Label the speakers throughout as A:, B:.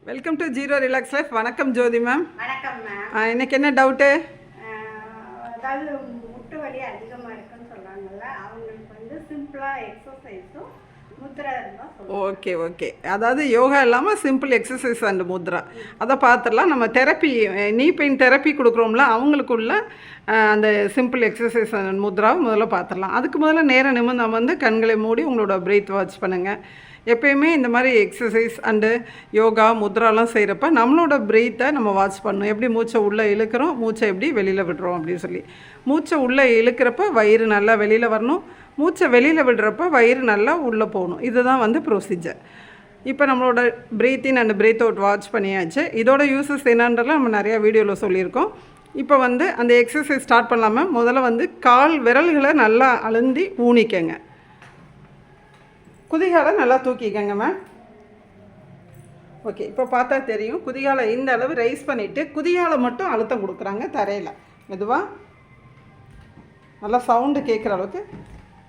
A: Welcome to zero relax life. வணக்கம் ஜோதி ma'am.
B: வணக்கம் ma'am.
A: இன்னைக்கு என்ன டவுட்டு?
B: அதாவது முட்டு வலி அதிகமாக இருக்குன்னு சொல்கிறாங்கல்ல, அவங்களுக்கு வந்து சிம்பிளாக எக்ஸசைஸும் முத்ரா இருந்தால் சொல்லுங்கள்.
A: ஓகே. அதாவது யோகா இல்லாமல் சிம்பிள் எக்ஸசைஸ் அண்ட் முத்ரா அதை பார்த்துடலாம். நம்ம தெரப்பி நீ பெயின் தெரப்பி கொடுக்குறோம்ல, அவங்களுக்குள்ள அந்த சிம்பிள் எக்ஸசைஸ் அண்ட் முத்ராவை முதல்ல பார்த்துடலாம். அதுக்கு முதல்ல நேரம் நிமிர்ந்து வந்து கண்களை மூடி உங்களோட பிரீத் வாட்ச் பண்ணுங்கள். எப்பயுமே இந்த மாதிரி எக்ஸசைஸ் அண்டு யோகா முத்ராலாம் செய்கிறப்ப நம்மளோட பிரீத்தை நம்ம வாட்ச் பண்ணணும். எப்படி மூச்சை உள்ளே இழுக்கிறோம், மூச்சை எப்படி வெளியில் விடுறோம் அப்படின்னு சொல்லி. மூச்சை உள்ளே இழுக்கிறப்ப வயிறு நல்லா வெளியில் வரணும், மூச்சை வெளியில் விடுறப்ப வயிறு நல்லா உள்ளே போகணும். இதுதான் வந்து ப்ரொசீஜர். இப்போ நம்மளோட பிரீத்தின் அண்ட் பிரீத் அவுட் வாட்ச் பண்ணியாச்சு. இதோட யூஸஸ் என்னன்றலாம் நம்ம நிறையா வீடியோவில் சொல்லியிருக்கோம். இப்போ வந்து அந்த எக்ஸசைஸ் ஸ்டார்ட் பண்ணாமல் முதல்ல வந்து கால் விரல்களை நல்லா அழுந்தி ஊனிக்கங்க. குதிகாலை நல்லா தூக்கிக்கங்க மேம். ஓகே, இப்போ பார்த்தா தெரியும். குதிகாலை இந்த அளவு ரைஸ் பண்ணிவிட்டு குதிகாலை மட்டும் அழுத்தம் கொடுக்குறாங்க தரையில். மெதுவாக நல்லா சவுண்டு கேட்குற அளவுக்கு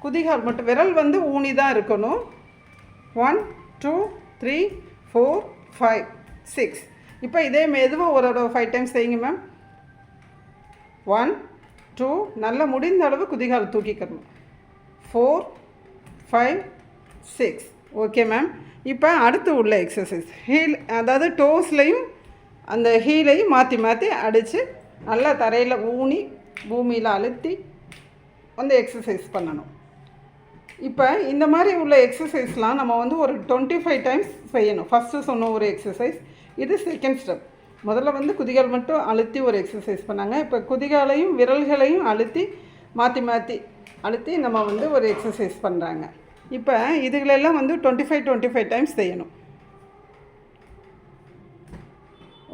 A: குதிகால் மட்டும், விரல் வந்து ஊனி தான் இருக்கணும். 1 2 3 4 5 6. இப்போ இதே மெதுவாக ஒரு 5 டைம்ஸ் செய்யுங்க மேம். 1 2, நல்லா முடிந்த அளவு குதிகால் தூக்கிக்கணும். 4 5 6. Okay ma'am. இப்போ அடுத்து உள்ள எக்ஸசைஸ் ஹீல், அதாவது டோஸ்லையும் அந்த ஹீலையும் மாற்றி மாற்றி அடித்து நல்லா தரையில் ஊனி பூமியில் அழுத்தி அந்த எக்ஸசைஸ் பண்ணணும். இப்போ இந்த மாதிரி உள்ள எக்ஸசைஸ்லாம் நம்ம வந்து ஒரு 25 டைம்ஸ் செய்யணும். ஃபஸ்ட்டு சொன்ன ஒரு எக்ஸசைஸ், இது செகண்ட் ஸ்டெப். முதல்ல வந்து குதிகால் மட்டும் அழுத்தி ஒரு எக்ஸசைஸ் பண்ணாங்க. இப்போ குதிகாலையும் விரல்களையும் அழுத்தி மாற்றி மாற்றி அழுத்தி நம்ம வந்து ஒரு எக்ஸசைஸ் பண்ணுறாங்க. இப்போ இதுகளெல்லாம் வந்து 25 டைம்ஸ் செய்யணும்.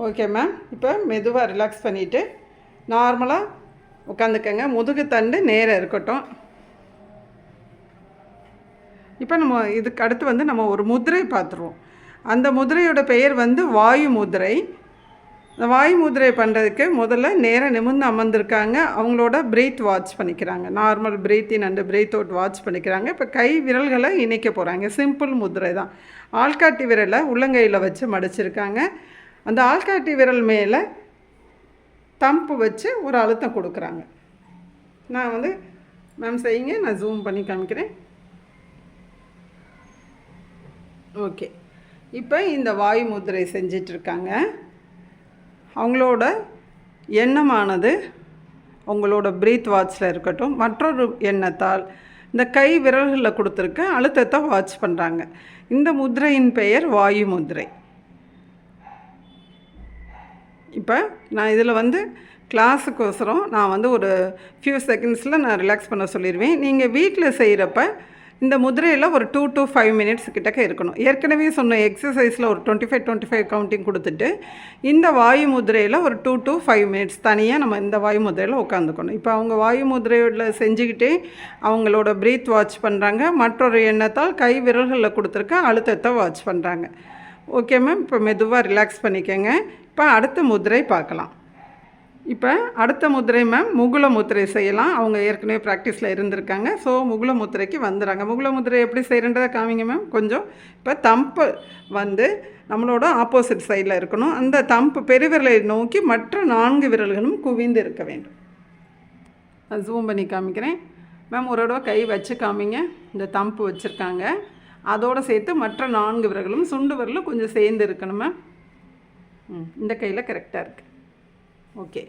A: Okay ma'am. இப்போ மெதுவாக ரிலாக்ஸ் பண்ணிவிட்டு நார்மலாக உட்காந்துக்கங்க. முதுகு தண்டு நேராக இருக்கட்டும். இப்போ நம்ம இதுக்கு அடுத்து வந்து நம்ம ஒரு முதிரை பார்த்துருவோம். அந்த முதிரையோட பெயர் வந்து வாயு முதிரை. இந்த வாயு முதிரை பண்ணுறதுக்கு முதல்ல நேராக நிமிர்ந்து அமர்ந்திருக்காங்க. அவங்களோட பிரீத் வாட்ச் பண்ணிக்கிறாங்க. Normal breath in and breath out watch பண்ணிக்கிறாங்க. இப்போ கை விரல்களை இணைக்க போகிறாங்க. சிம்பிள் முதிரை தான். ஆள்காட்டி விரலை உள்ளங்கையில் வச்சு மடிச்சிருக்காங்க. அந்த ஆள்காட்டி விரல் மேலே தம்பு வச்சு ஒரு அழுத்தம் கொடுக்குறாங்க. நான் வந்து மேம் செய்யுங்க, நான் ஜூம் பண்ணி காமிக்கிறேன். ஓகே, இப்போ இந்த வாயு முதிரை செஞ்சிட்ருக்காங்க. அவங்களோட எண்ணமானது அவங்களோட பிரீத் வாட்சில் இருக்கட்டும். மற்றொரு எண்ணத்தால் இந்த கை விரல்களில் கொடுத்துருக்க அழுத்தத்தை வாட்ச் பண்ணுறாங்க. இந்த முதிரையின் பெயர் வாயு முதிரை. இப்போ நான் இதில் வந்து கிளாஸுக்கோசரம் நான் வந்து ஒரு ஃபியூ செகண்ட்ஸில் நான் ரிலாக்ஸ் பண்ண சொல்லிடுவேன். நீங்கள் வீட்டில் செய்கிறப்ப இந்த முதிரையில் ஒரு 2 to 5 மினிட்ஸ் கிட்டக்க இருக்கணும். ஏற்கனவே சொன்ன எக்ஸசைஸில் ஒரு 25 கவுண்டிங் கொடுத்துட்டு இந்த வாயு முதிரையில் ஒரு 2 to 5 மினிட்ஸ் தனியாக நம்ம இந்த வாயு முதிரையில் உட்காந்துக்கணும். இப்போ அவங்க வாயு முதிரையில் செஞ்சுக்கிட்டே அவங்களோட பிரீத் வாட்ச் பண்ணுறாங்க. மற்றொரு எண்ணத்தால் கை விரல்களில் கொடுத்துருக்க அழுத்தத்தை வாட்ச் பண்ணுறாங்க. Okay ma'am. இப்போ மெதுவாக ரிலாக்ஸ் பண்ணிக்கோங்க. இப்போ அடுத்த முதிரை பார்க்கலாம். இப்போ அடுத்த முதிரை மேம் முகுல முத்திரை செய்யலாம். அவங்க ஏற்கனவே ப்ராக்டிஸில் இருந்திருக்காங்க. ஸோ முகுல முத்திரைக்கு வந்துடுறாங்க. முகுல முத்திரை எப்படி செய்கிறன்றதை காமிங்க மேம் கொஞ்சம். இப்போ தம்பு வந்து நம்மளோட ஆப்போசிட் சைடில் இருக்கணும். அந்த தம்பு பெருவிரலை நோக்கி மற்ற 4 விரல்களும் குவிந்து இருக்க வேண்டும். நான் ஜூம் பண்ணி காமிக்கிறேன் மேம். ஒரு தடவை கை வச்சு காமிங்க. இந்த தம்பு வச்சுருக்காங்க, அதோடு சேர்த்து மற்ற 4 விரல்களும் சுண்டு விரலும் கொஞ்சம் சேர்ந்து இருக்கணும் மேம். இந்த கையில் கரெக்டாக இருக்குது. ஓகே.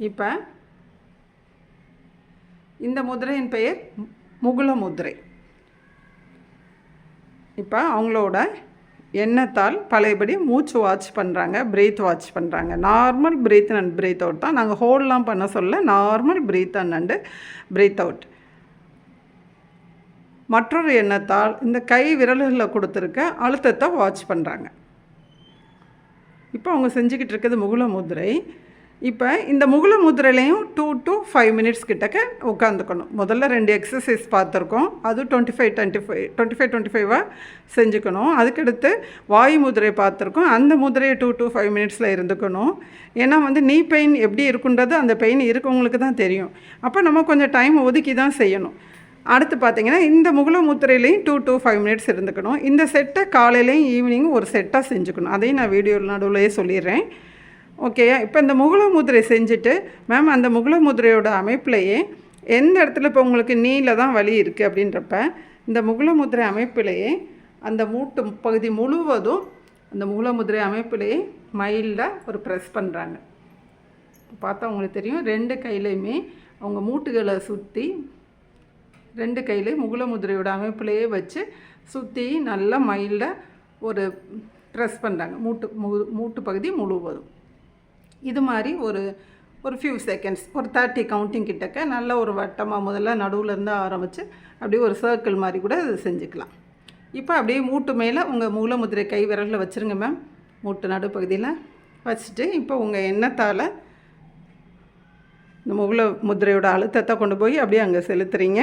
A: இப்போ இந்த முதிரையின் பெயர் முகுல முதிரை. இப்போ அவங்களோட எண்ணத்தால் பழையபடி மூச்சு வாட்ச் பண்ணுறாங்க, பிரீத் வாட்ச் பண்ணுறாங்க. Normal breath and breath out தான். நாங்கள் ஹோல்ட்லாம் பண்ண சொல்ல normal breath and breath out. மற்றொரு எண்ணத்தால் இந்த கை விரல்களில் கொடுத்துருக்க அழுத்தத்தை வாட்ச் பண்ணுறாங்க. இப்போ அவங்க செஞ்சுக்கிட்டு இருக்கிறது முகுல முதிரை. இப்போ இந்த முகுல முதிரையிலையும் 2 to 5 மினிட்ஸ் கிட்டக்க உட்காந்துக்கணும். முதல்ல 2 எக்ஸசைஸ் பார்த்துருக்கோம். அது 25 செஞ்சுக்கணும். அதுக்கடுத்து வாயு முதிரை பார்த்துருக்கோம். அந்த முதிரையை 2 to 5 மினிட்ஸில் இருந்துக்கணும். ஏன்னா வந்து நீ பெயின் எப்படி இருக்குன்றது அந்த பெயின் இருக்கவங்களுக்கு தான் தெரியும். அப்போ நம்ம கொஞ்சம் டைம் ஒதுக்கி தான் செய்யணும். அடுத்து பார்த்தீங்கன்னா இந்த முகுல முத்திரையிலையும் 2 to 5 மினிட்ஸ் இருந்துக்கணும். இந்த செட்டை காலையிலையும் ஈவினிங்கும் ஒரு செட்டாக செஞ்சுக்கணும். அதையும் நான் வீடியோ நடுவுலையே சொல்லிடுறேன். ஓகேயா? இப்போ இந்த முகுல முத்திரை செஞ்சுட்டு மேம் அந்த முகுல முத்திரையோட அமைப்பிலேயே எந்த இடத்துல இப்போ உங்களுக்கு நீல தான் வலி இருக்குது அப்படின்றப்ப இந்த முகுல முத்திரை அமைப்பிலேயே அந்த மூட்டு பகுதி முழுவதும் அந்த முகுல முத்திரை அமைப்பிலேயே மைல்டாக ஒரு ப்ரெஸ் பண்ணுறாங்க. பார்த்தா உங்களுக்கு தெரியும் 2 கையிலையுமே அவங்க மூட்டுகளை சுற்றி 2 கையிலையும் முகுல முத்திரையோட அமைப்பிலேயே வச்சு சுற்றி நல்லா மைல்டாக ஒரு ப்ரெஸ் பண்ணுறாங்க மூட்டு பகுதி முழுவதும். இது மாதிரி ஒரு ஃபியூ செகண்ட்ஸ் ஒரு 30 கவுண்டிங் கிட்டக்க நல்ல ஒரு வட்டமாக முதல்ல நடுவில் இருந்து ஆரம்பித்து அப்படியே ஒரு சர்க்கிள் மாதிரி கூட இது செஞ்சுக்கலாம். இப்போ அப்படியே மூட்டு மேலே உங்கள் முகுல முத்திரை கை விரலில் வச்சுருங்க மேம். மூட்டு நடுப்பகுதியில் வச்சுட்டு இப்போ உங்கள் எண்ணத்தால் இந்த முகுல முத்திரையோட அழுத்தத்தை கொண்டு போய் அப்படியே அங்கே செலுத்துறீங்க.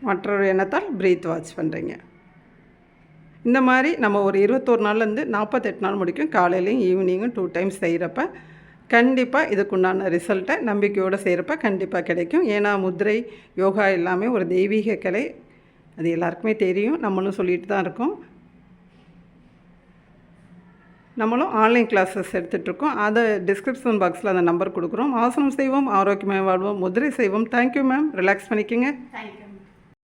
A: மற்றொரு எண்ணத்தால் ப்ரீத் வாட்ச் பண்ணுறீங்க. இந்த மாதிரி நம்ம ஒரு 21 நாள்லேருந்து 48 நாள் முடிக்கும். காலையிலையும் ஈவினிங்கும் 2 டைம்ஸ் செய்கிறப்ப கண்டிப்பாக இதுக்குண்டான ரிசல்ட்டை நம்பிக்கையோடு செய்கிறப்ப கண்டிப்பாக கிடைக்கும். ஏன்னா முத்திரை யோகா எல்லாமே ஒரு தெய்வீக கலை, அது எல்லாருக்குமே தெரியும். நம்மளும் சொல்லிட்டு தான் இருக்கோம். நம்மளும் ஆன்லைன் கிளாஸஸ் எடுத்துகிட்ருக்கோம். அதை டிஸ்கிரிப்ஷன் பாக்ஸில் அந்த நம்பர் கொடுக்குறோம். ஆசனம் செய்வோம், ஆரோக்கியமாக வாழ்வோம், முதிரை செய்வோம். Thank you ma'am. ரிலாக்ஸ் பண்ணிக்கோங்க.
B: தேங்க்யூ.